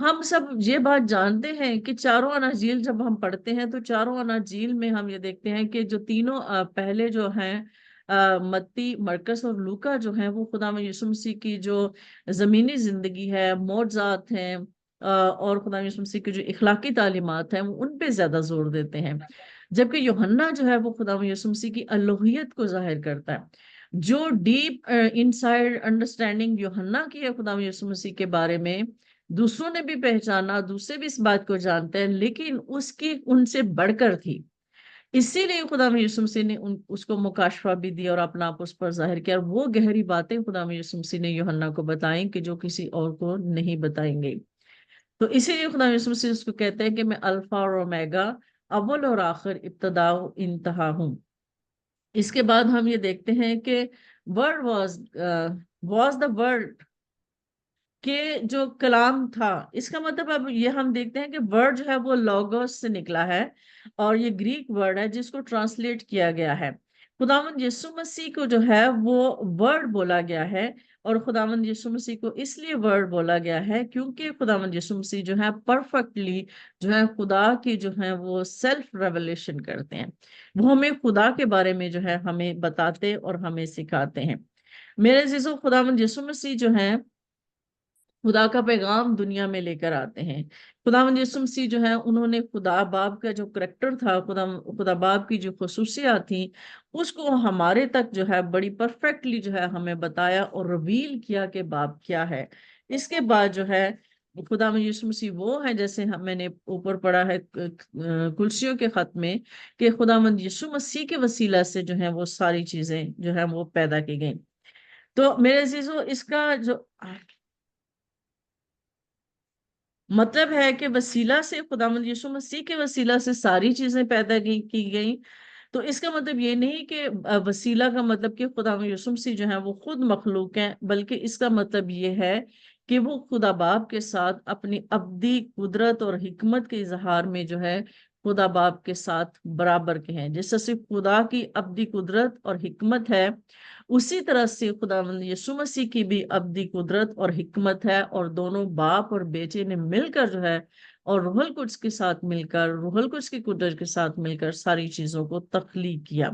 ہم سب یہ بات جانتے ہیں کہ چاروں اناجیل جب ہم پڑھتے ہیں تو چاروں اناجیل میں ہم یہ دیکھتے ہیں کہ جو تینوں پہلے جو ہیں متی، مرکز اور لوکا جو ہیں وہ خدا یسوع مسیح کی جو زمینی زندگی ہے، معجزات ہیں اور خدا یسوع مسیح کی جو اخلاقی تعلیمات ہیں وہ ان پہ زیادہ زور دیتے ہیں، جبکہ یوحنا جو ہے وہ خدا یسوع مسیح کی الوہیت کو ظاہر کرتا ہے۔ جو ڈیپ انسائڈ انڈرسٹینڈنگ یوحنا کی ہے خدا یسوع مسیح کے بارے میں، دوسروں نے بھی پہچانا، دوسرے بھی اس بات کو جانتے ہیں، لیکن اس کی ان سے بڑھ کر تھی۔ اسی لیے خدا یسوع مسیح نے اس کو مکاشفہ بھی دیا اور اپنا آپ اس پر ظاہر کیا، اور وہ گہری باتیں خدا یسوع مسیح نے یوحنا کو بتائیں کہ جو کسی اور کو نہیں بتائیں گے۔ تو اسی لیے خدا یسوع مسیح اس کو کہتے ہیں کہ میں الفا اور اومیگا، اول اور آخر، ابتدا و انتہا ہوں۔ اس کے بعد ہم یہ دیکھتے ہیں کہ ورڈ واز دا ورڈ، کہ جو کلام تھا، اس کا مطلب اب یہ ہم دیکھتے ہیں کہ ورڈ جو ہے وہ لوگوس سے نکلا ہے، اور یہ گریک ورڈ ہے جس کو ٹرانسلیٹ کیا گیا ہے۔ خداوند یسوع مسیح کو جو ہے وہ ورڈ بولا گیا ہے، اور خداوند یسوع مسیح کو اس لیے ورڈ بولا گیا ہے کیونکہ خداوند یسوع مسیح جو ہے پرفیکٹلی جو ہے خدا کی جو ہے وہ سیلف ریویلیشن کرتے ہیں، وہ ہمیں خدا کے بارے میں جو ہے ہمیں بتاتے اور ہمیں سکھاتے ہیں۔ میرے عزیزو، خداوند یسوع مسیح جو ہیں خدا کا پیغام دنیا میں لے کر آتے ہیں۔ خداوند یسوع مسیح جو ہے انہوں نے خدا باپ کا جو کریکٹر تھا، خدا باپ کی جو خصوصیات تھیں، اس کو ہمارے تک جو ہے بڑی پرفیکٹلی جو ہے ہمیں بتایا اور ریویل کیا کہ باپ کیا ہے۔ اس کے بعد جو ہے خداوند یسوع مسیح وہ ہے، جیسے میں نے اوپر پڑھا ہے کلسیوں کے خط میں، کہ خداوند یسوع مسیح کے وسیلہ سے جو ہے وہ ساری چیزیں جو ہے وہ پیدا کی گئیں۔ تو میرے عزیزو، اس کا جو مطلب ہے کہ وسیلہ سے، خداوند یسوع مسیح کے وسیلہ سے ساری چیزیں پیدا کی گئیں، تو اس کا مطلب یہ نہیں کہ وسیلہ کا مطلب کہ خداوند یسوع مسیح جو ہے وہ خود مخلوق ہیں، بلکہ اس کا مطلب یہ ہے کہ وہ خدا باپ کے ساتھ اپنی ابدی قدرت اور حکمت کے اظہار میں جو ہے خدا باپ کے ساتھ برابر کے ہیں۔ جیسا صرف خدا کی ابدی قدرت اور حکمت ہے، اسی طرح سے خداوند یسوع مسیح کی بھی ابدی قدرت اور حکمت ہے، اور دونوں باپ اور بیٹے نے مل کر جو ہے، اور روح القدس کے ساتھ مل کر، روح القدس کی قدرت کے ساتھ مل کر ساری چیزوں کو تخلیق کیا۔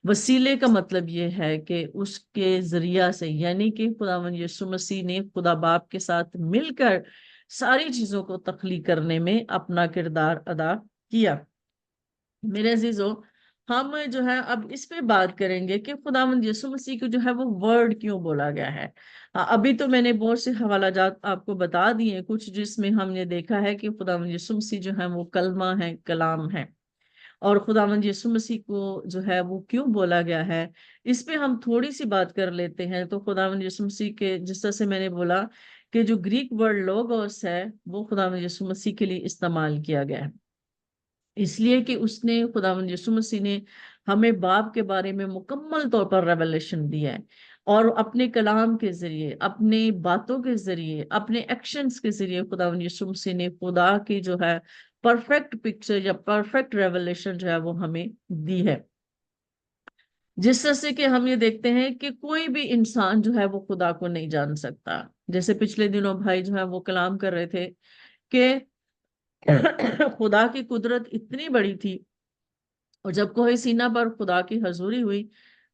وسیلے کا مطلب یہ ہے کہ اس کے ذریعہ سے، یعنی کہ خداوند یسوع مسیح نے خدا باپ کے ساتھ مل کر ساری چیزوں کو تخلیق کرنے میں اپنا کردار ادا کیا۔ میرے عزیزو، ہم جو ہے اب اس پہ بات کریں گے کہ خداوند یسوع مسیح کو جو ہے وہ ورڈ کیوں بولا گیا ہے۔ ابھی تو میں نے بہت سے حوالہ جات آپ کو بتا دیے کچھ، جس میں ہم نے دیکھا ہے کہ خداوند یسوع مسیح جو ہے وہ کلمہ ہے، کلام ہے، اور خداوند یسوع مسیح کو جو ہے وہ کیوں بولا گیا ہے، اس پہ ہم تھوڑی سی بات کر لیتے ہیں۔ تو خداوند یسوع مسیح کے، جس طرح سے میں نے بولا کہ جو گریک ورڈ لوگوس ہے وہ خداوند یسوع مسیح کے لیے استعمال کیا گیا ہے، اس لیے کہ اس نے، خداوند یسوع مسیح نے ہمیں باپ کے بارے میں مکمل طور پر ریویلیشن دیا ہے، اور اپنے کلام کے ذریعے، اپنے باتوں کے ذریعے، اپنے ایکشنز کے ذریعے خداوند یسوع مسیح نے خدا کی جو ہے پرفیکٹ پکچر یا پرفیکٹ ریویلیشن جو ہے وہ ہمیں دی ہے۔ جس طرح سے کہ ہم یہ دیکھتے ہیں کہ کوئی بھی انسان جو ہے وہ خدا کو نہیں جان سکتا، جیسے پچھلے دنوں بھائی جو ہے وہ کلام کر رہے تھے کہ خدا کی قدرت اتنی بڑی تھی، اور جب کوہ سینا پر خدا کی حضوری ہوئی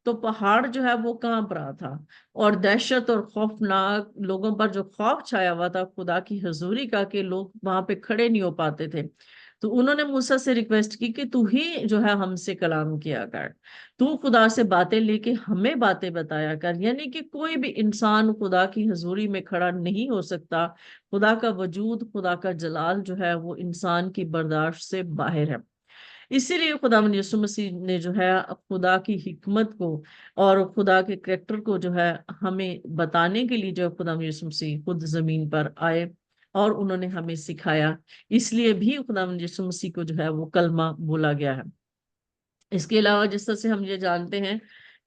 تو پہاڑ جو ہے وہ کانپ رہا تھا، اور دہشت اور خوفناک لوگوں پر جو خوف چھایا ہوا تھا خدا کی حضوری کا، کہ لوگ وہاں پہ کھڑے نہیں ہو پاتے تھے، تو انہوں نے موسیٰ سے ریکویسٹ کی کہ تو ہی جو ہے ہم سے کلام کیا کر، تو خدا سے باتیں لے کے ہمیں باتیں بتایا کر۔ یعنی کہ کوئی بھی انسان خدا کی حضوری میں کھڑا نہیں ہو سکتا، خدا کا وجود، خدا کا جلال جو ہے وہ انسان کی برداشت سے باہر ہے۔ اسی لیے خداوند یسوع مسیح نے جو ہے خدا کی حکمت کو اور خدا کے کریکٹر کو جو ہے ہمیں بتانے کے لیے جو خداوند یسوع مسیح خود زمین پر آئے، اور انہوں نے ہمیں سکھایا۔ اس لیے بھی خداوند یسوع مسیح کو جو ہے وہ کلمہ بولا گیا ہے۔ اس کے علاوہ جس طرح سے ہم یہ جانتے ہیں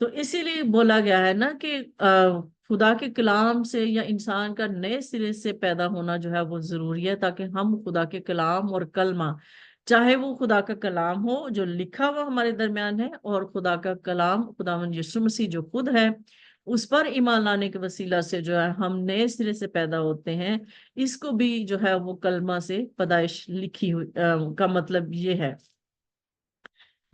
تو اسی لیے بولا گیا ہے نا کہ خدا کے کلام سے یا انسان کا نئے سرے سے پیدا ہونا جو ہے وہ ضروری ہے، تاکہ ہم خدا کے کلام اور کلمہ، چاہے وہ خدا کا کلام ہو جو لکھا ہوا ہمارے درمیان ہے، اور خدا کا کلام خداوند یسوع مسیح جو خود ہے، اس پر ایمان لانے کے وسیلہ سے جو ہے ہم نئے سرے سے پیدا ہوتے ہیں۔ اس کو بھی جو ہے وہ کلمہ سے پیدائش لکھی ہوئی کا مطلب یہ ہے۔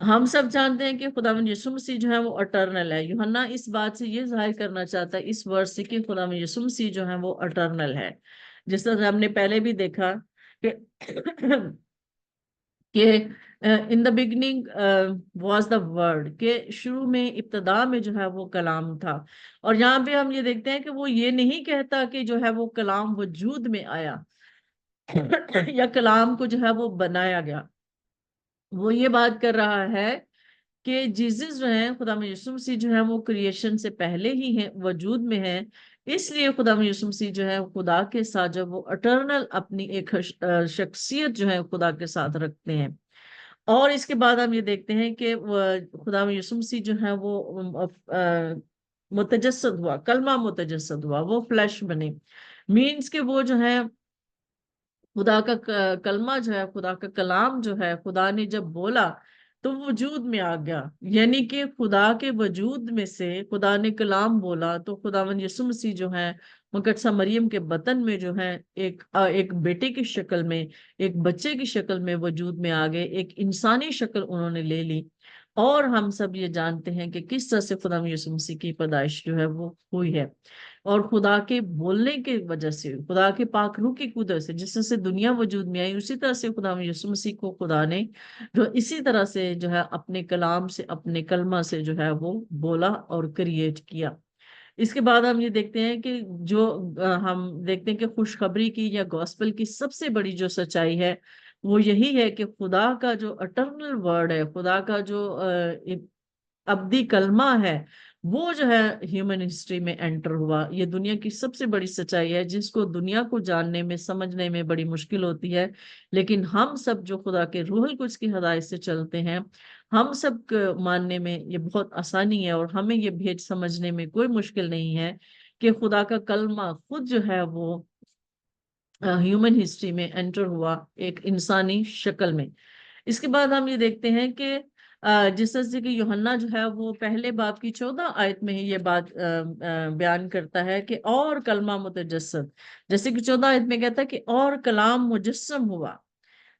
ہم سب جانتے ہیں کہ خداوند یسوع مسیح جو ہے وہ اٹرنل ہے۔ یوحنا اس بات سے یہ ظاہر کرنا چاہتا ہے اس ورس سے کہ خداوند یسوع مسیح جو ہے وہ اٹرنل ہے، جس طرح ہم نے پہلے بھی دیکھا کہ کہ in the beginning was the word, کہ شروع میں، ابتدا میں جو ہے وہ کلام تھا۔ اور یہاں پہ ہم یہ دیکھتے ہیں کہ وہ یہ نہیں کہتا کہ جو ہے وہ کلام وجود میں آیا یا کلام کو جو ہے وہ بنایا گیا۔ وہ یہ بات کر رہا ہے کہ جیزس جو ہیں، خدا میں یسوع مسیح جو ہے وہ کریشن سے پہلے ہی ہیں، وجود میں ہیں۔ اس لیے خدا میں یسوع مسیح جو ہے خدا کے ساتھ جب وہ اٹرنل اپنی ایک شخصیت جو ہے خدا کے ساتھ رکھتے ہیں۔ اور اس کے بعد ہم یہ دیکھتے ہیں کہ خدا میں یسوع مسیح جو ہے وہ متجسد ہوا، کلمہ متجسد ہوا، وہ فلیش بنے، مینس کہ وہ جو ہے خدا کا کلمہ جو ہے، خدا کا کلام جو ہے، خدا نے جب بولا تو وجود میں آ گیا۔ یعنی کہ خدا کے وجود میں سے خدا نے کلام بولا تو خداوند یسوع مسیح جو ہے مقدسہ مریم کے بطن میں جو ہے ایک بیٹے کی شکل میں، ایک بچے کی شکل میں وجود میں آ گئے، ایک انسانی شکل انہوں نے لے لی۔ اور ہم سب یہ جانتے ہیں کہ کس طرح سے خداوند یسوع مسیح کی پیدائش جو ہے وہ ہوئی ہے، اور خدا کے بولنے کی وجہ سے، خدا کے پاک روح کی قدرت سے جس طرح سے دنیا وجود میں آئی، اسی طرح سے خدا یسوع مسیح کو خدا نے جو اسی طرح سے جو ہے اپنے کلام سے، اپنے کلمہ سے جو ہے وہ بولا اور کریٹ کیا۔ اس کے بعد ہم یہ دیکھتے ہیں کہ جو ہم دیکھتے ہیں کہ خوشخبری کی یا گوسپل کی سب سے بڑی جو سچائی ہے وہ یہی ہے کہ خدا کا جو اٹرنل ورڈ ہے، خدا کا جو ابدی کلمہ ہے، وہ جو ہے ہیومن ہسٹری میں انٹر ہوا۔ یہ دنیا کی سب سے بڑی سچائی ہے جس کو دنیا کو جاننے میں، سمجھنے میں بڑی مشکل ہوتی ہے، لیکن ہم سب جو خدا کے روح القدس کی ہدایت سے چلتے ہیں، ہم سب کو ماننے میں یہ بہت آسانی ہے، اور ہمیں یہ بھیج سمجھنے میں کوئی مشکل نہیں ہے کہ خدا کا کلمہ خود جو ہے وہ ہیومن ہسٹری میں انٹر ہوا ایک انسانی شکل میں۔ اس کے بعد ہم یہ دیکھتے ہیں کہ جس طرح سے کہ یوحنا جو ہے وہ پہلے باب کی 14 آیت میں ہی یہ بات بیان کرتا ہے کہ اور کلمہ متجسد، جیسے کہ 14 آیت میں کہتا ہے کہ اور کلام مجسم ہوا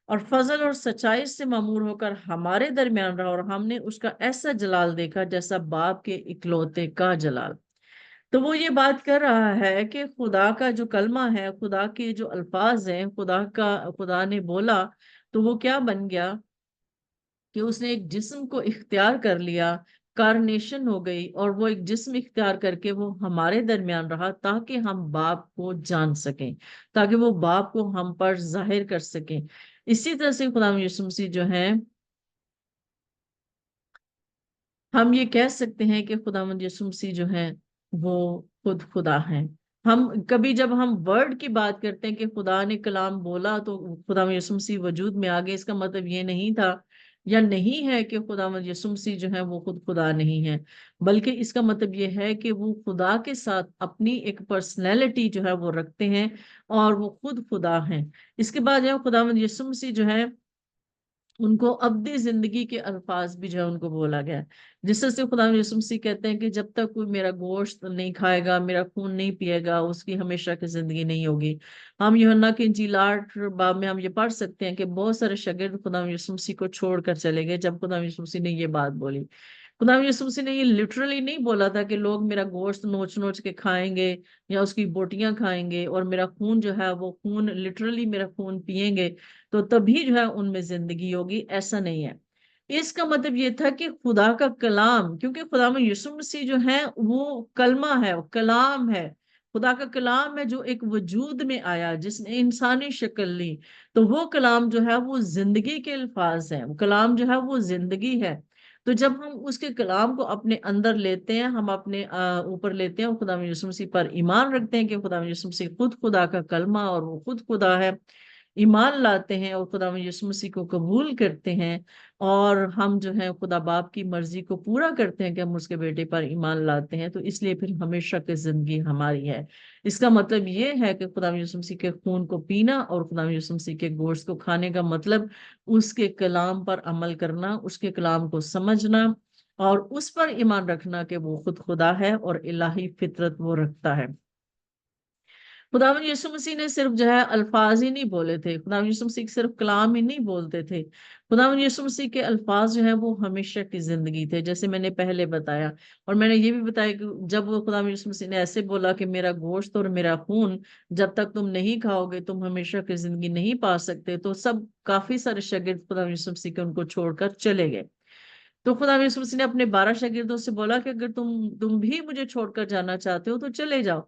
اور فضل اور سچائی سے معمور ہو کر ہمارے درمیان رہا، اور ہم نے اس کا ایسا جلال دیکھا جیسا باپ کے اکلوتے کا جلال۔ تو وہ یہ بات کر رہا ہے کہ خدا کا جو کلمہ ہے، خدا کے جو الفاظ ہیں، خدا نے بولا تو وہ کیا بن گیا کہ اس نے ایک جسم کو اختیار کر لیا، کارنیشن ہو گئی، اور وہ ایک جسم اختیار کر کے وہ ہمارے درمیان رہا تاکہ ہم باپ کو جان سکیں، تاکہ وہ باپ کو ہم پر ظاہر کر سکیں۔ اسی طرح سے خدا یسوع مسیح جو ہے، ہم یہ کہہ سکتے ہیں کہ خداوند یسوع مسیح جو ہے وہ خود خدا ہے۔ ہم کبھی جب ہم ورڈ کی بات کرتے ہیں کہ خدا نے کلام بولا تو خداوند یسوع مسیح وجود میں آ گئے، اس کا مطلب یہ نہیں تھا یا نہیں ہے کہ خداوند یسوع مسیح جو ہے وہ خود خدا نہیں ہے، بلکہ اس کا مطلب یہ ہے کہ وہ خدا کے ساتھ اپنی ایک پرسنالٹی جو ہے وہ رکھتے ہیں، اور وہ خود خدا ہیں۔ اس کے بعد جو خداوند یسوع مسیح جو ہے ان کو ابدی زندگی کے الفاظ بھی جو ہے ان کو بولا گیا ہے، جس طرح سے خدا یسوع مسیح کہتے ہیں کہ جب تک کوئی میرا گوشت نہیں کھائے گا، میرا خون نہیں پیے گا، اس کی ہمیشہ کی زندگی نہیں ہوگی۔ ہم یوحنا کے انجیل 8 باب میں ہم یہ پڑھ سکتے ہیں کہ بہت سارے شاگرد خدا یسوع مسیح کو چھوڑ کر چلے گئے جب خدا یسوع مسیح نے یہ بات بولی۔ خدا یسوع مسیح نے یہ لٹرلی نہیں بولا تھا کہ لوگ میرا گوشت نوچ نوچ کے کھائیں گے یا اس کی بوٹیاں کھائیں گے، اور میرا خون جو ہے وہ خون لٹرلی میرا خون پیئیں گے تو تبھی جو ہے ان میں زندگی ہوگی، ایسا نہیں ہے۔ اس کا مطلب یہ تھا کہ خدا کا کلام، کیونکہ خدا میں یسوع مسیح جو ہے وہ کلمہ ہے، کلام ہے، خدا کا کلام ہے جو ایک وجود میں آیا جس نے انسانی شکل لی، تو وہ کلام جو ہے وہ زندگی کے الفاظ ہیں، وہ کلام جو ہے وہ زندگی ہے۔ تو جب ہم اس کے کلام کو اپنے اندر لیتے ہیں، ہم اپنے اوپر لیتے ہیں اور خدا میں یسوع مسیح پر ایمان رکھتے ہیں کہ خدا میں یسوع مسیح خود خدا کا کلمہ اور وہ خود خدا ہے، ایمان لاتے ہیں اور خدا یسوع مسیح کو قبول کرتے ہیں، اور ہم جو ہے خدا باپ کی مرضی کو پورا کرتے ہیں کہ ہم اس کے بیٹے پر ایمان لاتے ہیں، تو اس لیے پھر ہمیشہ کی زندگی ہماری ہے۔ اس کا مطلب یہ ہے کہ خدا یسوع مسیح کے خون کو پینا اور خدا یسوع مسیح کے گوشت کو کھانے کا مطلب اس کے کلام پر عمل کرنا، اس کے کلام کو سمجھنا اور اس پر ایمان رکھنا کہ وہ خود خدا ہے اور الہی فطرت وہ رکھتا ہے۔ خداوند یسوع مسیح نے صرف جو ہے الفاظ ہی نہیں بولے تھے، خداوند یسوع مسیح صرف کلام ہی نہیں بولتے تھے، خداوند یسوع مسیح کے الفاظ جو ہے وہ ہمیشہ کی زندگی تھے، جیسے میں نے پہلے بتایا۔ اور میں نے یہ بھی بتایا کہ جب وہ خداوند یسوع مسیح نے ایسے بولا کہ میرا گوشت اور میرا خون جب تک تم نہیں کھاؤ گے تم ہمیشہ کی زندگی نہیں پا سکتے، تو سب کافی سارے شاگرد خداوند یسوع مسیح کے ان کو چھوڑ کر چلے گئے۔ تو خدا یسوع مسیح نے اپنے 12 شاگردوں سے بولا کہ اگر تم بھی مجھے چھوڑ کر جانا چاہتے ہو تو چلے جاؤ،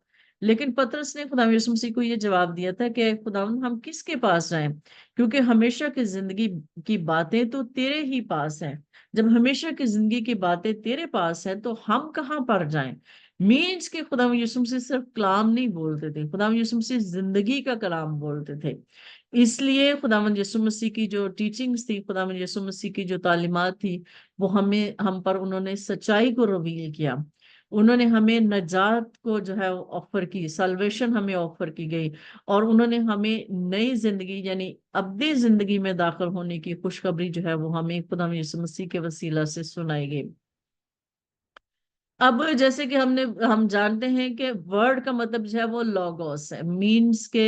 لیکن پترس نے خدا یسوع مسیح کو یہ جواب دیا تھا کہ خداوند ہم کس کے پاس جائیں، کیونکہ ہمیشہ کی زندگی کی باتیں تو تیرے ہی پاس ہیں۔ جب ہمیشہ کی زندگی کی باتیں تیرے پاس ہیں تو ہم کہاں پر جائیں؟ مینس کہ خدا یسوع مسیح صرف کلام نہیں بولتے تھے، خدا یسوع مسیح زندگی کا کلام بولتے تھے۔ اس لیے خداوند یسوع مسیح کی جو ٹیچنگز تھی، خداوند یسوع مسیح کی جو تعلیمات تھی، وہ ہم پر انہوں نے سچائی کو ریویل کیا، انہوں نے ہمیں نجات کو جو ہے آفر کی، سلویشن ہمیں آفر کی گئی، اور انہوں نے ہمیں نئی زندگی یعنی ابدی زندگی میں داخل ہونے کی خوشخبری جو ہے وہ ہمیں خدا یسوع مسیح کے وسیلہ سے سنائی گئی۔ اب جیسے کہ ہم جانتے ہیں کہ ورڈ کا مطلب جو ہے وہ لوگوس ہے، مینس کے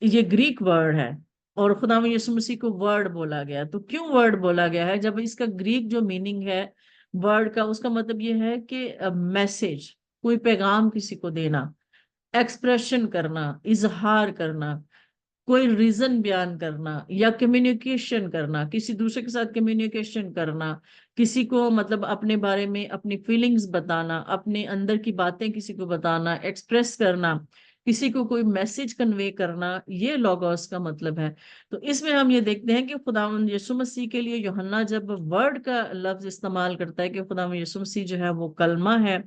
یہ گریک ورڈ ہے، اور خدا یسوع مسیح کو ورڈ بولا گیا۔ تو کیوں ورڈ بولا گیا ہے؟ جب اس کا گریک جو میننگ ہے ورڈ کا، اس کا مطلب یہ ہے کہ میسج، کوئی پیغام کسی کو دینا، ایکسپریشن کرنا، اظہار کرنا، کوئی ریزن بیان کرنا یا کمیونیکیشن کرنا، کسی دوسرے کے ساتھ کمیونیکیشن کرنا، کسی کو مطلب اپنے بارے میں اپنی فیلنگز بتانا، اپنے اندر کی باتیں کسی کو بتانا، ایکسپریس کرنا، کسی کو کوئی میسج کنوے کرنا، یہ لوگوس کا مطلب ہے۔ تو اس میں ہم یہ دیکھتے ہیں کہ خداوند یسوع مسیح کے لیے یوحنا جب ورڈ کا لفظ استعمال کرتا ہے کہ خداوند یسوع مسیح جو ہے وہ کلمہ ہے،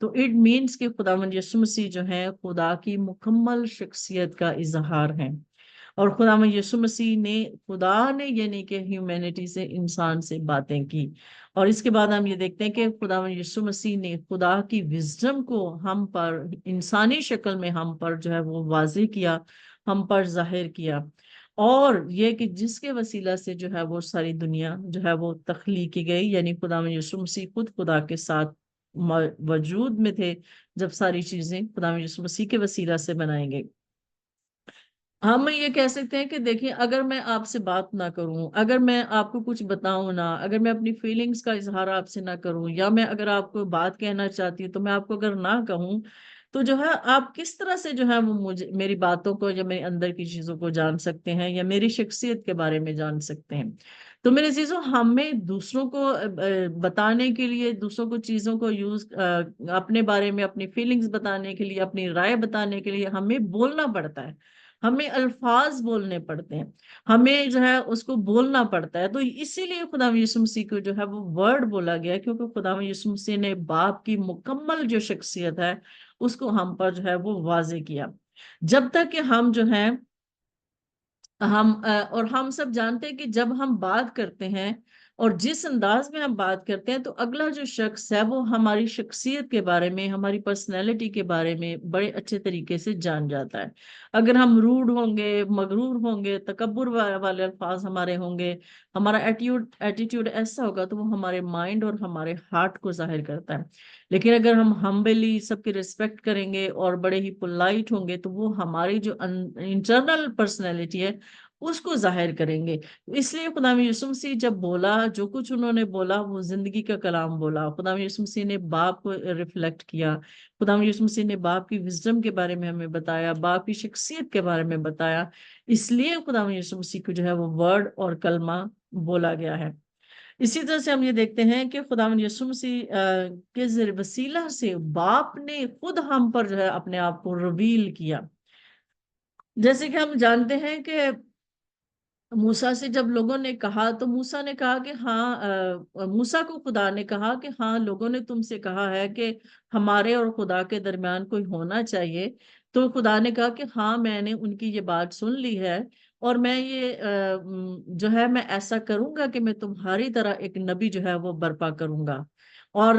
تو اٹ مینس کہ خداوند یسوع مسیح جو ہے خدا کی مکمل شخصیت کا اظہار ہے، اور خدا یسوع مسیح نے خدا نے یعنی کہ ہیومینٹی سے، انسان سے باتیں کی۔ اور اس کے بعد ہم یہ دیکھتے ہیں کہ خدا یسوع مسیح نے خدا کی وزڈم کو ہم پر انسانی شکل میں ہم پر جو ہے وہ واضح کیا، ہم پر ظاہر کیا، اور یہ کہ جس کے وسیلہ سے جو ہے وہ ساری دنیا جو ہے وہ تخلیق کی گئی، یعنی خدا یسوع مسیح خود خدا کے ساتھ وجود میں تھے جب ساری چیزیں خدا یسوع مسیح کے وسیلہ سے بنائی گئی۔ ہم یہ کہہ سکتے ہیں کہ دیکھیں، اگر میں آپ سے بات نہ کروں، اگر میں آپ کو کچھ بتاؤں نہ، اگر میں اپنی فیلنگز کا اظہار آپ سے نہ کروں، یا میں اگر آپ کو بات کہنا چاہتی ہوں تو میں آپ کو اگر نہ کہوں، تو جو ہے آپ کس طرح سے جو ہے وہ مجھے میری باتوں کو یا میرے اندر کی چیزوں کو جان سکتے ہیں یا میری شخصیت کے بارے میں جان سکتے ہیں؟ تو میرے عزیزوں، ہمیں دوسروں کو بتانے کے لیے، دوسروں کو چیزوں کو اپنے بارے میں اپنی فیلنگز بتانے کے لیے، اپنی رائے بتانے کے لیے ہمیں بولنا پڑتا ہے، ہمیں الفاظ بولنے پڑتے ہیں، ہمیں جو ہے اس کو بولنا پڑتا ہے۔ تو اسی لیے خدا یسوع مسیح کو جو ہے وہ ورڈ بولا گیا، کیونکہ خدا یسوع مسیح نے باپ کی مکمل جو شخصیت ہے اس کو ہم پر جو ہے وہ واضح کیا۔ جب تک کہ ہم جو ہیں اور ہم سب جانتے ہیں کہ جب ہم بات کرتے ہیں اور جس انداز میں ہم بات کرتے ہیں تو اگلا جو شخص ہے وہ ہماری شخصیت کے بارے میں، ہماری پرسنالٹی کے بارے میں بڑے اچھے طریقے سے جان جاتا ہے۔ اگر ہم روڈ ہوں گے، مغرور ہوں گے، تکبر والے الفاظ ہمارے ہوں گے، ہمارا ایٹیٹیوڈ ایسا ہوگا تو وہ ہمارے مائنڈ اور ہمارے ہارٹ کو ظاہر کرتا ہے۔ لیکن اگر ہم ہمبلی سب کی ریسپیکٹ کریں گے اور بڑے ہی پولائٹ ہوں گے تو وہ ہماری جو انٹرنل پرسنالٹی ہے اس کو ظاہر کریں گے۔ اس لیے خدا یسوع مسیح جب بولا، جو کچھ انہوں نے بولا وہ زندگی کا کلام بولا۔ خدا یسوع مسیح نے باپ کو ریفلیکٹ کیا، خدا یسوع مسیح نے باپ کی وزڈم کے بارے میں ہمیں بتایا، باپ کی شخصیت کے بارے میں بتایا۔ اس لیے خدا یسوع مسیح کو جو ہے وہ ورڈ اور کلمہ بولا گیا ہے۔ اسی طرح سے ہم یہ دیکھتے ہیں کہ خدا یسوع مسیح کے وسیلہ سے باپ نے خود ہم پر جو ہے اپنے آپ کو ریویل کیا۔ جیسے کہ ہم جانتے ہیں کہ موسیٰ سے جب لوگوں نے کہا تو موسیٰ نے کہا کہ ہاں، موسیٰ کو خدا نے کہا کہ ہاں، لوگوں نے تم سے کہا ہے کہ ہمارے اور خدا کے درمیان کوئی ہونا چاہیے، تو خدا نے کہا کہ ہاں میں نے ان کی یہ بات سن لی ہے، اور میں یہ جو ہے میں ایسا کروں گا کہ میں تمہاری طرح ایک نبی جو ہے وہ برپا کروں گا، اور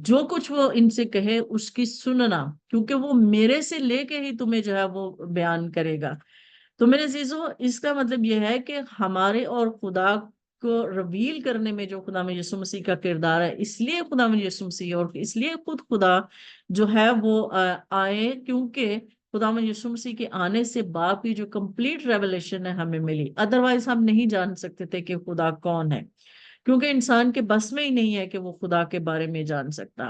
جو کچھ وہ ان سے کہے اس کی سننا، کیونکہ وہ میرے سے لے کے ہی تمہیں جو ہے وہ بیان کرے گا۔ تو میرے عزیزو، اس کا مطلب یہ ہے کہ ہمارے اور خدا کو رویل کرنے میں جو خدا میں یسوع مسیح کا کردار ہے، اس لیے خدا میں یسوع مسیح اور اس لیے خود خدا جو ہے وہ آئے، کیونکہ خدا میں یسوع مسیح کے آنے سے باپ کی جو کمپلیٹ ریولیشن ہے ہمیں ملی، ادروائز ہم نہیں جان سکتے تھے کہ خدا کون ہے، کیونکہ انسان کے بس میں ہی نہیں ہے کہ وہ خدا کے بارے میں جان سکتا،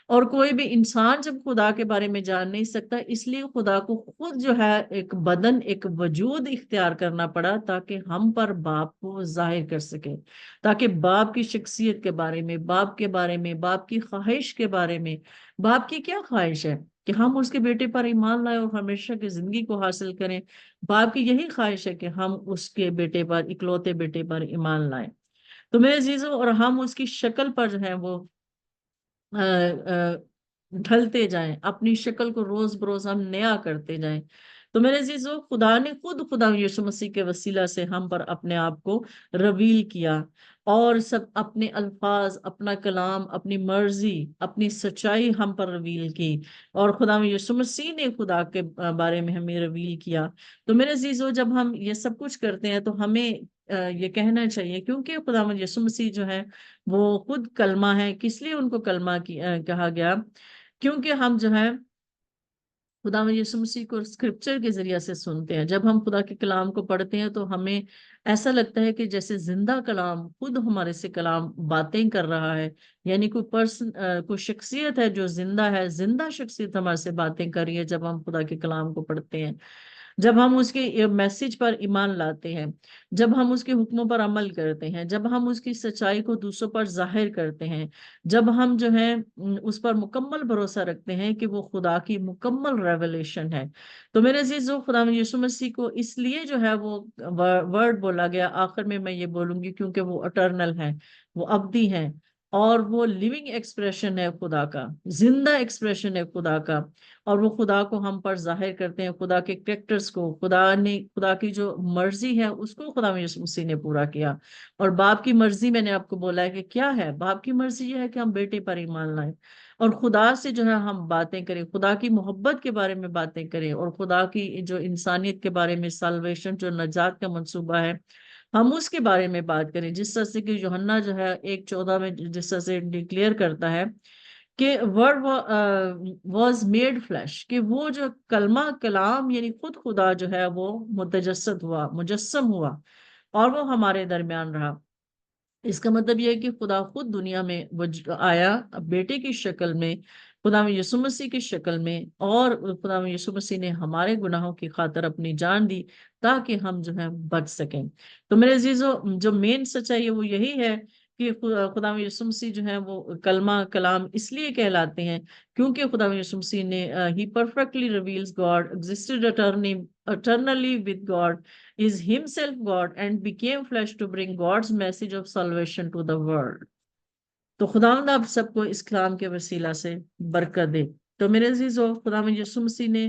اور کوئی بھی انسان جب خدا کے بارے میں جان نہیں سکتا، اس لیے خدا کو خود جو ہے ایک بدن، ایک وجود اختیار کرنا پڑا تاکہ ہم پر باپ کو ظاہر کر سکے، تاکہ باپ کی شخصیت کے بارے میں، باپ کے بارے میں، باپ کی خواہش کے بارے میں، باپ کی کیا خواہش ہے کہ ہم اس کے بیٹے پر ایمان لائیں اور ہمیشہ کی زندگی کو حاصل کریں۔ باپ کی یہی خواہش ہے کہ ہم اس کے بیٹے پر، اکلوتے بیٹے پر ایمان لائیں۔ تو میرے عزیزوں، اور ہم اس کی شکل پر جو ہے وہ ڈھلتے جائیں، اپنی شکل کو روز بروز ہم نیا کرتے جائیں۔ تو میرے عزیزو، خدا نے خود خدا یسوع مسیح کے وسیلہ سے ہم پر اپنے آپ کو رویل کیا، اور سب اپنے الفاظ، اپنا کلام، اپنی مرضی، اپنی سچائی ہم پر رویل کی، اور خدا یسوع مسیح نے خدا کے بارے میں ہمیں رویل کیا۔ تو میرے عزیزو، جب ہم یہ سب کچھ کرتے ہیں تو ہمیں یہ کہنا چاہیے، کیونکہ خدا یسوع مسیح جو ہے وہ خود کلمہ ہے۔ کس لیے ان کو کلمہ کہا گیا؟ کیونکہ ہم جو ہے خدا یسوع مسیح کو اسکرپچر کے ذریعے سے سنتے ہیں۔ جب ہم خدا کے کلام کو پڑھتے ہیں تو ہمیں ایسا لگتا ہے کہ جیسے زندہ کلام خود ہمارے سے کلام باتیں کر رہا ہے، یعنی کوئی پرسن، کوئی شخصیت ہے جو زندہ ہے، زندہ شخصیت ہمارے سے باتیں کر رہی ہے جب ہم خدا کے کلام کو پڑھتے ہیں، جب ہم اس کے میسج پر ایمان لاتے ہیں، جب ہم اس کے حکموں پر عمل کرتے ہیں، جب ہم اس کی سچائی کو دوسروں پر ظاہر کرتے ہیں، جب ہم جو ہے اس پر مکمل بھروسہ رکھتے ہیں کہ وہ خدا کی مکمل ریولیشن ہے۔ تو میرے عزیزو، خدا یسوع مسیح کو اس لیے جو ہے وہ ورڈ بولا گیا، آخر میں یہ بولوں گی، کیونکہ وہ اٹرنل ہے، وہ ابدی ہے، اور وہ لیونگ ایکسپریشن ہے خدا کا، زندہ ایکسپریشن ہے خدا کا، اور وہ خدا کو ہم پر ظاہر کرتے ہیں، خدا کے کریکٹرز کو، خدا کی جو مرضی ہے اس کو خدا یسوع مسیح نے پورا کیا۔ اور باپ کی مرضی میں نے آپ کو بولا ہے کہ کیا ہے، باپ کی مرضی یہ ہے کہ ہم بیٹے پر ایمان لائیں، اور خدا سے جو ہے ہم باتیں کریں، خدا کی محبت کے بارے میں باتیں کریں، اور خدا کی جو انسانیت کے بارے میں، سالویشن، جو نجات کا منصوبہ ہے، ہم اس کے بارے میں بات کریں، جس طرح سے کہ یوحنا جو ہے 1:14 میں جس طرح سے ڈکلیئر کرتا ہے کہ ورڈ واز میڈ فلیش، کہ وہ جو کلمہ کلام یعنی خود خدا جو ہے وہ متجسد ہوا، مجسم ہوا، اور وہ ہمارے درمیان رہا۔ اس کا مطلب یہ ہے کہ خدا خود دنیا میں آیا بیٹے کی شکل میں، خدا میں یسوع مسیح کی شکل میں، اور خدا میں یسوع مسیح نے ہمارے گناہوں کی خاطر اپنی جان دی تاکہ ہم جو ہے بچ سکیں۔ تو میرے عزیزو، جو مین سچائی ہے وہ یہی ہے کہ خدا میں یسوع مسیح جو ہے وہ کلمہ کلام اس لیے کہلاتے ہیں کیونکہ خدا میں یسوع مسیح نے ہی perfectly reveals God existed eternally with God, is himself God and became flesh to bring God's message of salvation to the world۔ تو خداوند آپ سب کو اس کلام کے وسیلہ سے برکت دے۔ تو میرے عزیزو، خدا میں یسوع مسیح نے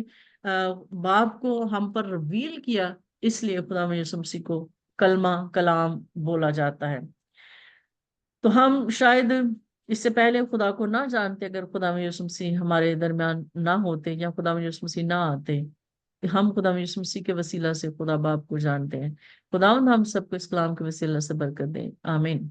باپ کو ہم پر ریویل کیا، اس لیے خدا میں یسوع مسیح کو کلمہ کلام بولا جاتا ہے۔ تو ہم شاید اس سے پہلے خدا کو نہ جانتے اگر خدا میں یسوع مسیح ہمارے درمیان نہ ہوتے، یا خدا میں یسوع مسیح نہ آتے، کہ ہم خدا میں یسوع مسیح کے وسیلہ سے خدا باپ کو جانتے ہیں۔ خداوند ہم سب کو اس کلام کے وسیلہ سے برکت دے، آمین۔